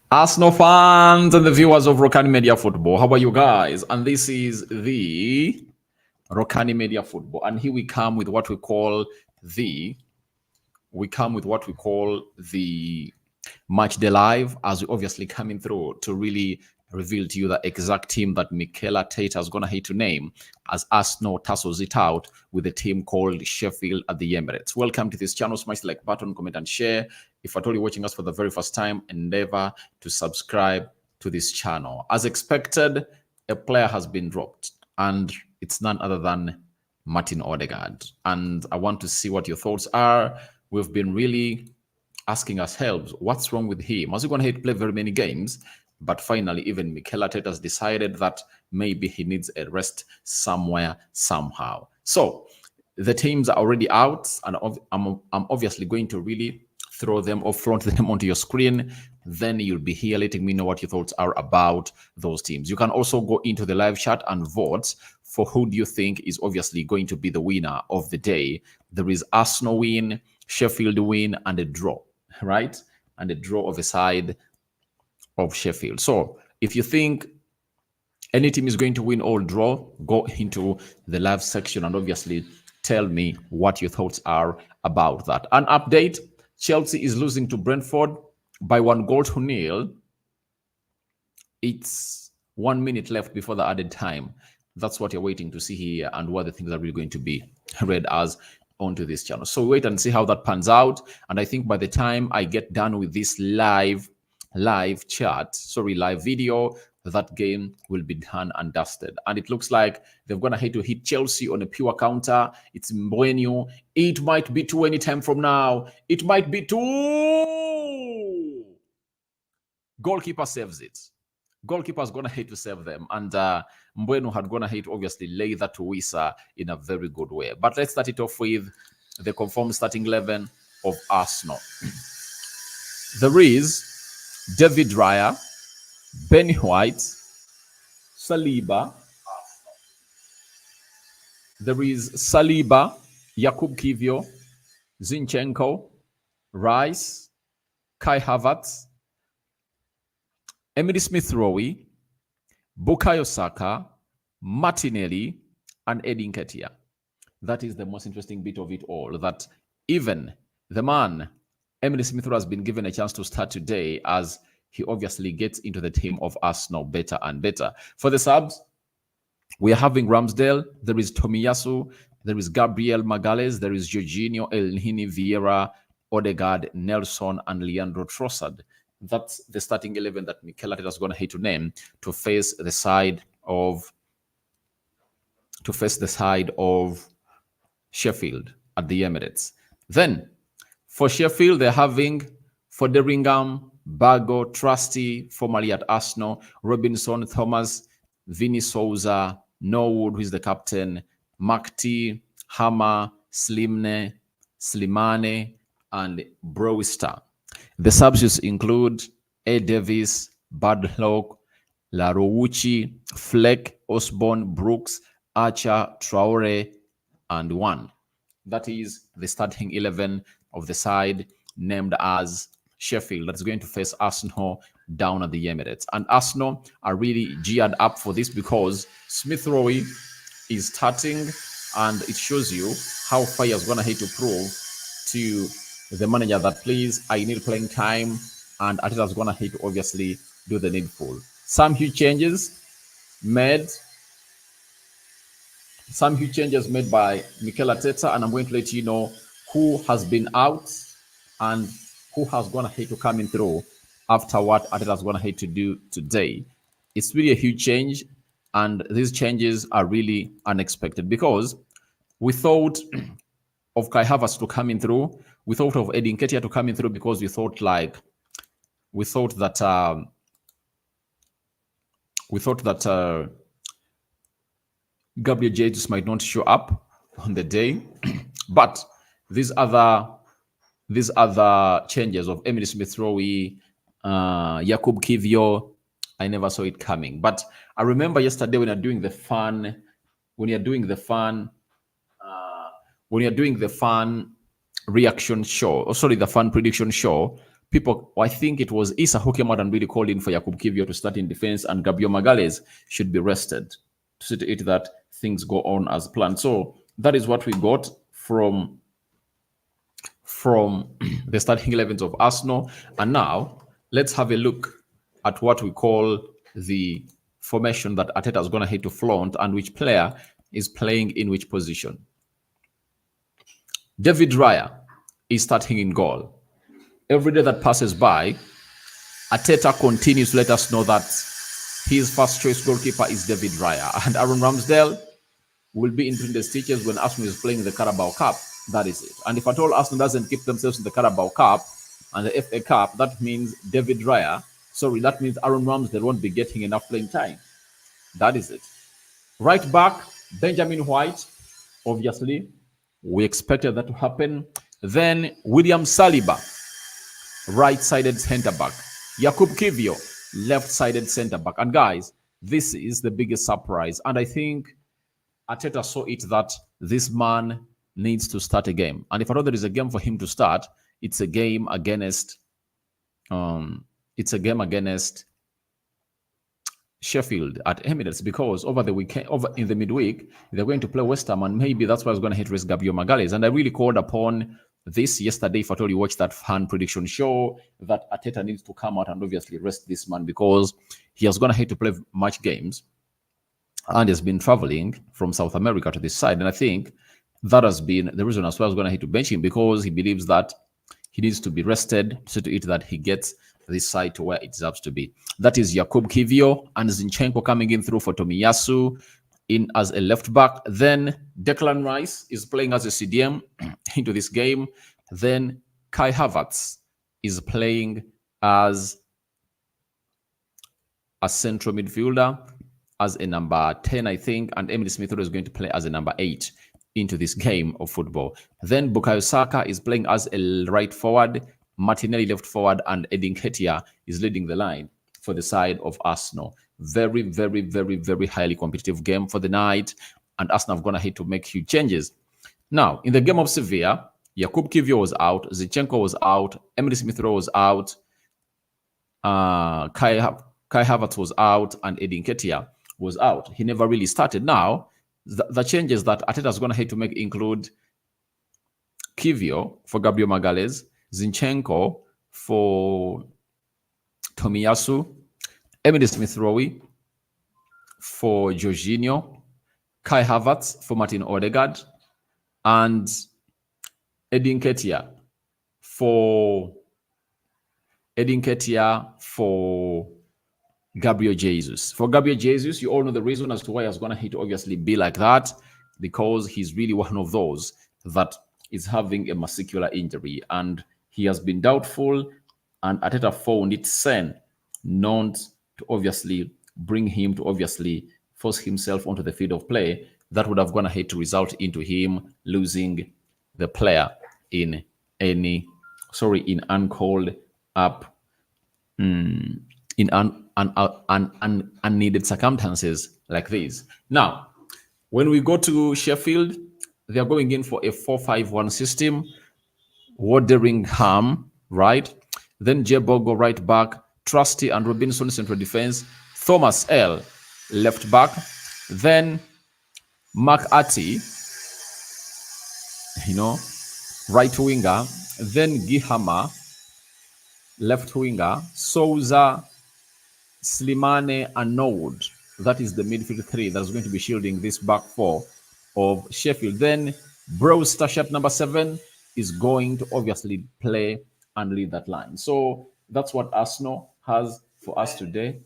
Arsenal fans and the viewers of Rokani Media Football, how are you guys? And this is the Rokani Media Football, and here we come with what we call the match day live, as we obviously coming through to really reveal to you the exact team that Mikel Arteta is gonna hate to name as Arsenal tussles it out with a team called Sheffield at the Emirates. Welcome to this channel. Smash the like button, comment, and share. If at all you're watching us for the very first time, endeavor to subscribe to this channel. As expected, a player has been dropped, and it's none other than Martin Odegaard. And I want to see what your thoughts are. We've been really asking ourselves, what's wrong with him? Was he going to play very many games? But finally, even Mikel Arteta has decided that maybe he needs a rest somewhere, somehow. So the teams are already out, and I'm obviously going to really throw them or front them onto your screen. Then you'll be here letting me know what your thoughts are about those teams. You can also go into the live chat and vote for who do you think is obviously going to be the winner of the day. There is Arsenal win, Sheffield win, and a draw, right? And a draw of a side of Sheffield. So if you think any team is going to win or draw, go into the live section and obviously tell me what your thoughts are about that. An update: Chelsea is losing to Brentford by 1-0. It's 1 minute left before the added time. That's what you're waiting to see here, and what the things are really going to be read as onto this channel. So wait and see how that pans out. And I think by the time I get done with this live video, that game will be done and dusted. And it looks like they're gonna hate to hit Chelsea on a pure counter. It's Mbeumo. It might be 2 any time from now. It might be 2. Goalkeeper saves it. Goalkeeper's gonna hate to save them, and Mbeumo had gonna hate obviously lay that to Wisa in a very good way. But let's start it off with the confirmed starting 11 of Arsenal. There is David Raya, Ben White, Saliba. There is Saliba, Jakub Kiwior, Zinchenko, Rice, Kai Havertz, Emily Smith-Rowe, Bukayo Saka, Martinelli, and Eddie Nketiah. That is the most interesting bit of it all, that even the man Emily Smith-Rowe has been given a chance to start today, as he obviously gets into the team of Arsenal better and better. For the subs, we are having Ramsdale, there is Tomiyasu, there is Gabriel Magalhaes, there is Jorginho, Elneny, Vieira, Odegaard, Nelson, and Leandro Trossard. That's the starting 11 that Mikel Arteta is going to hate to name to face the side of Sheffield at the Emirates. Then for Sheffield, they're having Foderingham, Bago, Trusty, formerly at Arsenal, Robinson, Thomas, Vinny Souza, Norwood, who is the captain, Makti, Hammer, Slimane, and Brewster. The substitutes include A. Davis, Badlock, Larouchi, Fleck, Osborne, Brooks, Archer, Traore, and one. That is the starting 11 of the side named as Sheffield that's going to face Arsenal down at the Emirates. And Arsenal are really geared up for this because Smith-Rowe is starting, and it shows you how far he's going to hate to prove to the manager that, please, I need playing time, and Arteta's going to hate to obviously do the needful. Some huge changes made by Mikel Arteta, and I'm going to let you know who has been out and who has gonna hate to come in through after what Arteta's gonna hate to do today. It's really a huge change, and these changes are really unexpected because we thought of Kai Havertz to come in through, we thought of Eddie Nketiah to come in through because we thought that Gabriel Jesus might not show up on the day, but these other changes of Emily Smith-Rowe, Jakub Kiwior, I never saw it coming. But I remember yesterday when you're doing the fun reaction show, the fun prediction show, people, I think it was Issa who came out and really called in for Yakub Kiwior to start in defense, and Gabriel Magalhaes should be rested to see to it that things go on as planned. So that is what we got from the starting 11s of Arsenal. And now let's have a look at what we call the formation that Arteta is going to hit to flaunt and which player is playing in which position. David Raya is starting in goal. Every day that passes by, Arteta continues to let us know that his first choice goalkeeper is David Raya. And Aaron Ramsdale will be in between the stitches when Arsenal is playing the Carabao Cup. That is it. And if at all Arsenal doesn't keep themselves in the Carabao Cup and the FA Cup, that means that means Aaron Ramsdale won't be getting enough playing time. That is it. Right back, Benjamin White, obviously. We expected that to happen. Then William Saliba, right-sided centre-back. Yakub Kiwior, left-sided centre-back. And guys, this is the biggest surprise. And I think Arteta saw it that this man needs to start a game. And if I know there is a game for him to start, it's a game against Sheffield at Emirates, because over the weekend, over in the midweek, they're going to play West Ham, and maybe that's why I was going to hit risk Gabriel Magalhaes. And I really called upon this yesterday. If at all you watched that fan prediction show, that Arteta needs to come out and obviously rest this man, because he has going to hate to play match games and has been traveling from South America to this side. And I think that has been the reason as well I was going to hate to bench him, because he believes that he needs to be rested, so to it that he gets this side to where it deserves to be. That is Yakub Kiwior and Zinchenko coming in through for Tomiyasu in as a left back. Then Declan Rice is playing as a CDM into this game. Then Kai Havertz is playing as a central midfielder, as a number 10, I think, and Emily Smith Rowe is going to play as a number 8 into this game of football. Then Bukayo Saka is playing as a right forward, Martinelli left forward, and Edin Ketia is leading the line for the side of Arsenal. Very, very, very, very highly competitive game for the night, and Arsenal have gone ahead to make huge changes. Now, in the game of Sevilla, Yakub Kiwior was out, Zinchenko was out, Emily Smith Rowe was out, Kai Havertz was out, and Edin Ketia was out. He never really started. Now, the changes that Arteta is going to have to make include Kiwior for Gabriel Magalhaes, Zinchenko for Tomiyasu, Emily Smith Rowe for Jorginho, Kai Havertz for Martin Odegaard, and Edin Ketia for Gabriel Jesus. For Gabriel Jesus, you all know the reason as to why he's going to hit obviously be like that, because he's really one of those that is having a muscular injury, and he has been doubtful, and Arteta found it sane not to obviously bring him to obviously force himself onto the field of play. That would have gone ahead to result into him losing the player in uncalled up in unneeded circumstances like this. Now, when we go to Sheffield, they are going in for a 4-5-1 system. Woderingham, right? Then Jebogo, right back. Trusty and Robinson, central defense. Thomas L, left back. Then McAtee, right winger. Then Gihama, left winger. Souza, Slimane, and Node. That is the midfield three that is going to be shielding this back four of Sheffield. Then Brewster, shirt number 7, is going to obviously play and lead that line. So that's what Arsenal has for us today.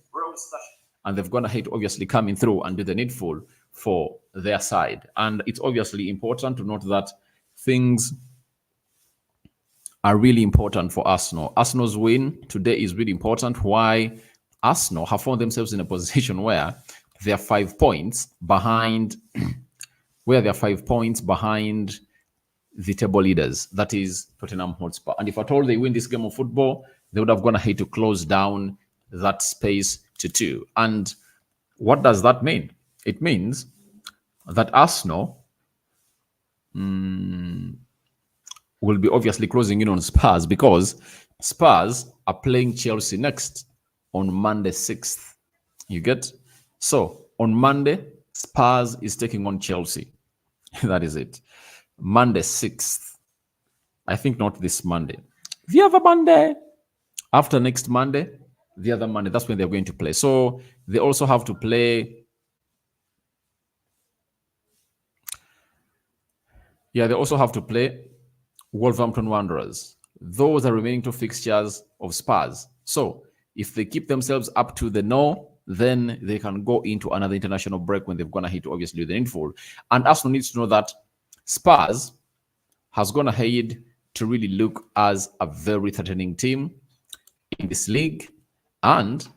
And they've gone ahead obviously coming through and do the needful for their side. And it's obviously important to note that things are really important for Arsenal. Arsenal's win today is really important. Why? Arsenal have found themselves in a position where they're 5 points behind the table leaders, that is Tottenham Hotspur. And if at all they win this game of football, they would have gone ahead to close down that space to 2. And what does that mean? It means that Arsenal will be obviously closing in on Spurs, because Spurs are playing Chelsea next on Monday 6th. You get? So on Monday, Spurs is taking on Chelsea. That is it. Monday 6th. I think not this Monday. The other Monday. After next Monday, the other Monday, that's when they're going to play. So they also have to play. Yeah, they also have to play Wolverhampton Wanderers. Those are remaining two fixtures of Spurs. So if they keep themselves up to the no, then they can go into another international break when they've gone ahead to obviously do the needful. And Arsenal needs to know that Spurs has gone ahead to really look as a very threatening team in this league. And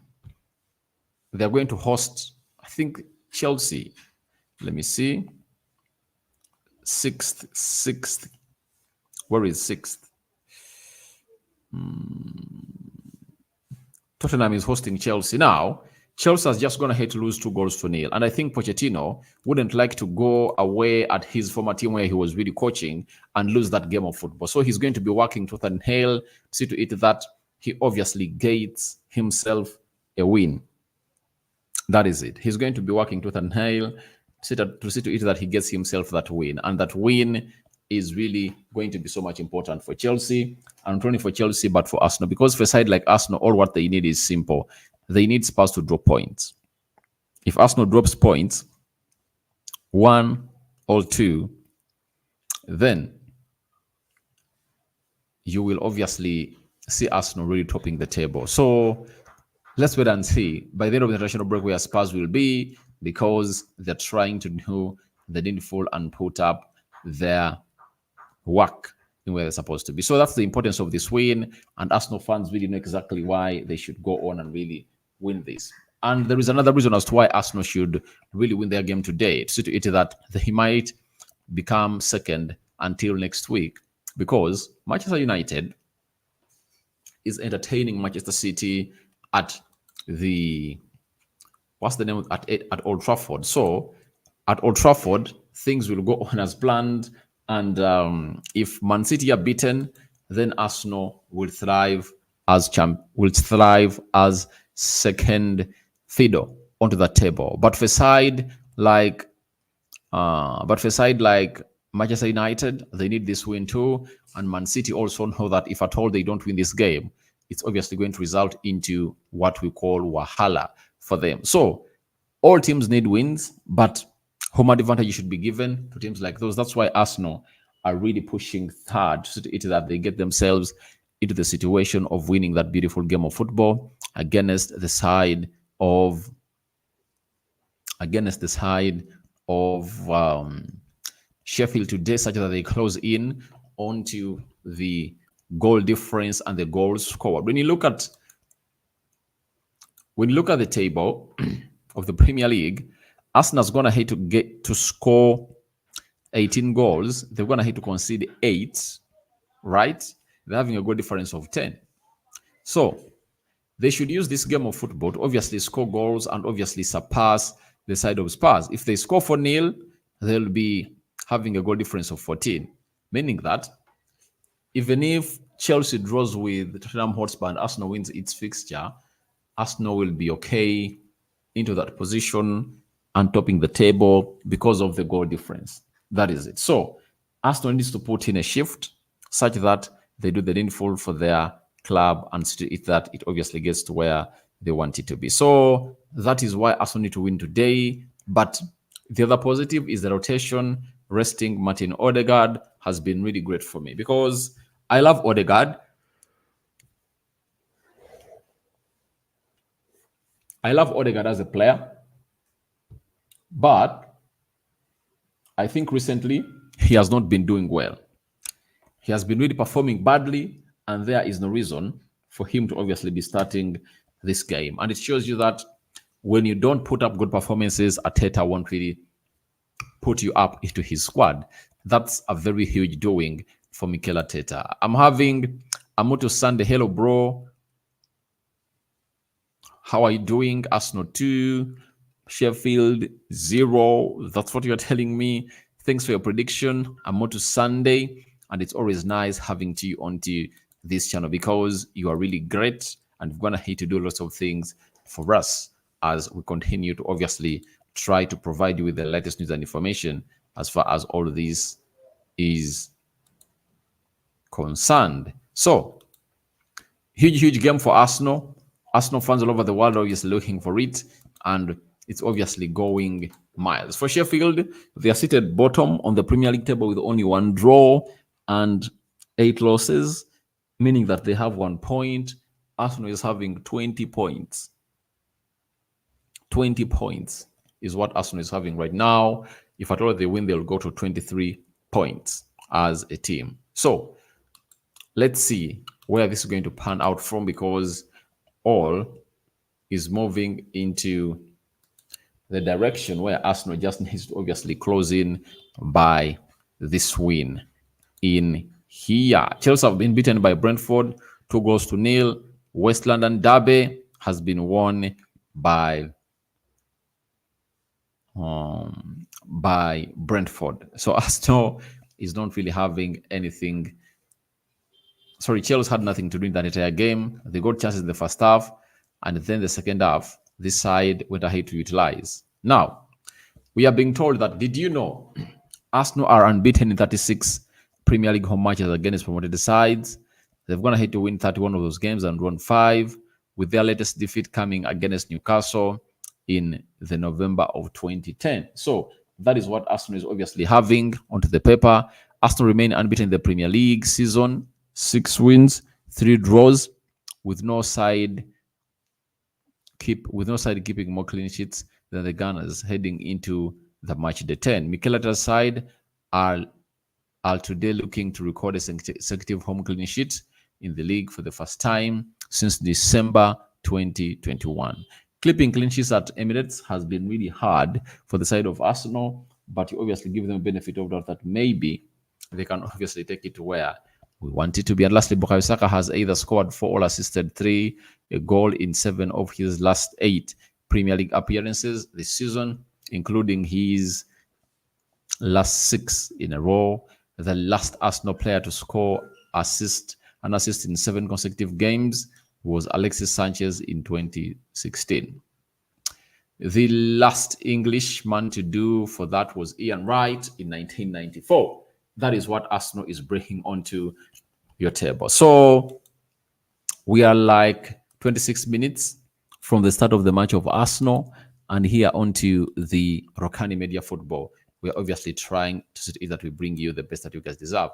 they're going to host, I think, Chelsea. Let me see. Sixth. Where is sixth? Tottenham is hosting Chelsea. Now, Chelsea has just gone ahead to lose 2-0. And I think Pochettino wouldn't like to go away at his former team where he was really coaching and lose that game of football. So he's going to be working tooth and nail to see to it that he obviously gets himself a win. That is it. He's going to be working tooth and nail to see to it that he gets himself that win. And that win is really going to be so much important for Chelsea, and not only for Chelsea, but for Arsenal. Because for a side like Arsenal, all what they need is simple. They need Spurs to drop points. If Arsenal drops points, 1 or 2, then you will obviously see Arsenal really topping the table. So let's wait and see by the end of the international break where Spurs will be, because they're trying to do the needful and put up their work in where they're supposed to be. So that's the importance of this win, and Arsenal fans really know exactly why they should go on and really win this. And there is another reason as to why Arsenal should really win their game today. To see to it that they might become second until next week, because Manchester United is entertaining Manchester City at the at Old Trafford. So at Old Trafford, things will go on as planned. And if Man City are beaten, then Arsenal will thrive as second fiddle onto the table. But for a side like Manchester United, they need this win too. And Man City also know that if at all they don't win this game, it's obviously going to result into what we call Wahala for them. So all teams need wins, but home advantage should be given to teams like those. That's why Arsenal are really pushing hard to it that they get themselves into the situation of winning that beautiful game of football against the side of Sheffield today, such that they close in onto the goal difference and the goals scored. When you look at the table of the Premier League, Arsenal's gonna hate to get to score 18 goals. They're gonna hate to concede 8, right? They're having a goal difference of 10. So they should use this game of football to obviously score goals and obviously surpass the side of Spurs. If they score 4-0, they'll be having a goal difference of 14, meaning that even if Chelsea draws with Tottenham Hotspur and Arsenal wins its fixture, Arsenal will be okay into that position and topping the table because of the goal difference. That is it. So Arsenal needs to put in a shift such that they do the needful for their club and see that it obviously gets to where they want it to be. So that is why Arsenal need to win today. But the other positive is the rotation. Resting Martin Odegaard has been really great for me, because I love Odegaard. I love Odegaard as a player, but I think recently he has not been doing well. He has been really performing badly, and there is no reason for him to obviously be starting this game. And it shows you that when you don't put up good performances, Arteta won't really put you up into his squad. That's a very huge doing for Mikel Arteta. I'm having Amutu Sunday. Hello, bro. How are you doing? Arsenal 2, Sheffield 0. That's what you're telling me. Thanks for your prediction. Amutu Sunday. And it's always nice having you onto this channel because you are really great and you're gonna hate to do lots of things for us as we continue to obviously try to provide you with the latest news and information as far as all of this is concerned. So huge game for Arsenal. Arsenal fans all over the world are obviously looking for it, and it's obviously going miles. For Sheffield, they are seated bottom on the Premier League table with only 1 draw and 8 losses, meaning that they have 1 point. Arsenal is having 20 points. 20 points is what Arsenal is having right now. If at all they win, they'll go to 23 points as a team. So let's see where this is going to pan out from, because all is moving into the direction where Arsenal just needs to obviously close in by this win in here. Chelsea have been beaten by Brentford 2-0. West London Derby has been won by Brentford. So Arsenal is not really having anything. Sorry, Chelsea had nothing to do in that entire game. They got chances in the first half, and then the second half, this side went ahead to utilize. Now, we are being told that, did you know Arsenal are unbeaten in 36 Premier League home matches against promoted sides? They've gone ahead to win 31 of those games and won 5, with their latest defeat coming against Newcastle in the November of 2010. So that is what Arsenal is obviously having onto the paper. Arsenal remain unbeaten in the Premier League season, 6 wins, 3 draws, with no side keeping more clean sheets than the Gunners heading into the match day 10. Mikel Arteta's side are today looking to record a consecutive home clean sheet in the league for the first time since December 2021. Clipping clean sheets at Emirates has been really hard for the side of Arsenal, but you obviously give them a benefit of doubt that maybe they can obviously take it to where we want it to be. And lastly, Bukayo Saka has either scored 4 or assisted 3, a goal in 7 of his last 8 Premier League appearances this season, including his last 6 in a row. The last Arsenal player to score an assist in 7 consecutive games was Alexis Sanchez in 2016. The last Englishman to do for that was Ian Wright in 1994. That is what Arsenal is bringing onto your table. So we are like 26 minutes from the start of the match of Arsenal, and here onto the Rokani Media Football. We're obviously trying to see that we bring you the best that you guys deserve.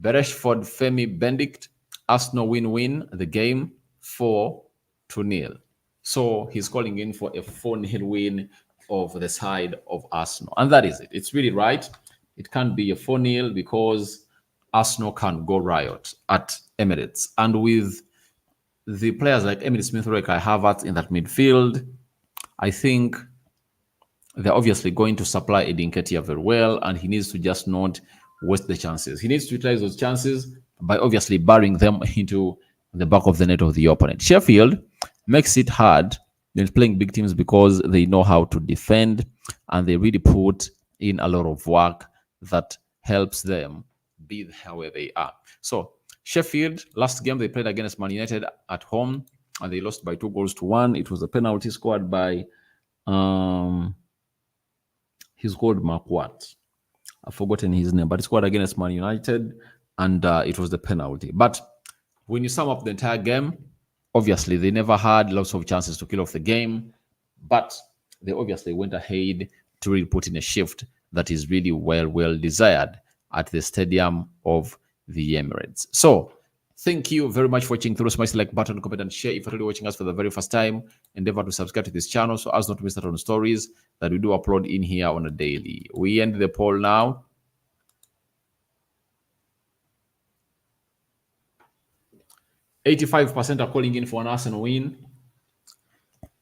Bereshford Femi Benedict, Arsenal win the game 4-0. So he's calling in for a 4-0 win of the side of Arsenal. And that is it. It's really right. It can't be a 4-0 because Arsenal can go riot at Emirates. And with the players like Emile Smith-Rowe, Kai Havertz in that midfield, I think they're obviously going to supply Eddie Nketiah very well, and he needs to just not waste the chances. He needs to utilize those chances by obviously burying them into the back of the net of the opponent. Sheffield makes it hard when playing big teams because they know how to defend, and they really put in a lot of work that helps them be where they are. So Sheffield, last game they played against Man United at home, and they lost by 2-1. It was a penalty scored by he's called Mark Watt. I've forgotten his name, but he scored against Man United, and it was the penalty. But when you sum up the entire game, obviously they never had lots of chances to kill off the game, but they obviously went ahead to really put in a shift that is really well desired at the Stadium of the Emirates. So thank you very much for watching. Smash the like button, comment, and share. If you're already watching us for the very first time, endeavor to subscribe to this channel so as not to miss out on stories that we do upload in here on a daily. We end the poll now. 85% are calling in for an Arsenal win.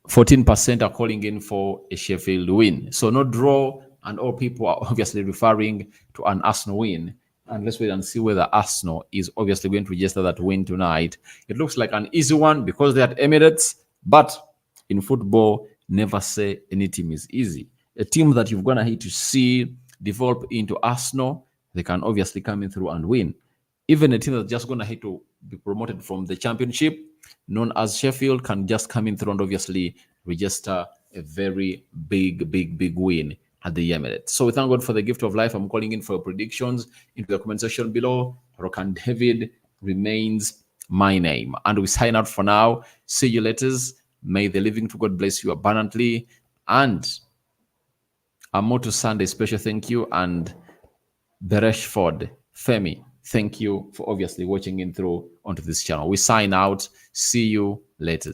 14% are calling in for a Sheffield win. So no draw, and all people are obviously referring to an Arsenal win. And let's wait and see whether Arsenal is obviously going to register that win tonight. It looks like an easy one because they're at Emirates, but in football, never say any team is easy. A team that you've gone ahead to see develop into Arsenal, they can obviously come in through and win. Even a team that's just gone ahead to be promoted from the championship, known as Sheffield, can just come in through and obviously register a very big win at the Emirates. So we thank God for the gift of life. I'm calling in for your predictions into the comment section below. Rock and David remains my name. And we sign out for now. See you later. May the living to God bless you abundantly. And a Moto Sunday special thank you. And Bereshford, Femi, thank you for obviously watching in through onto this channel. We sign out. See you later.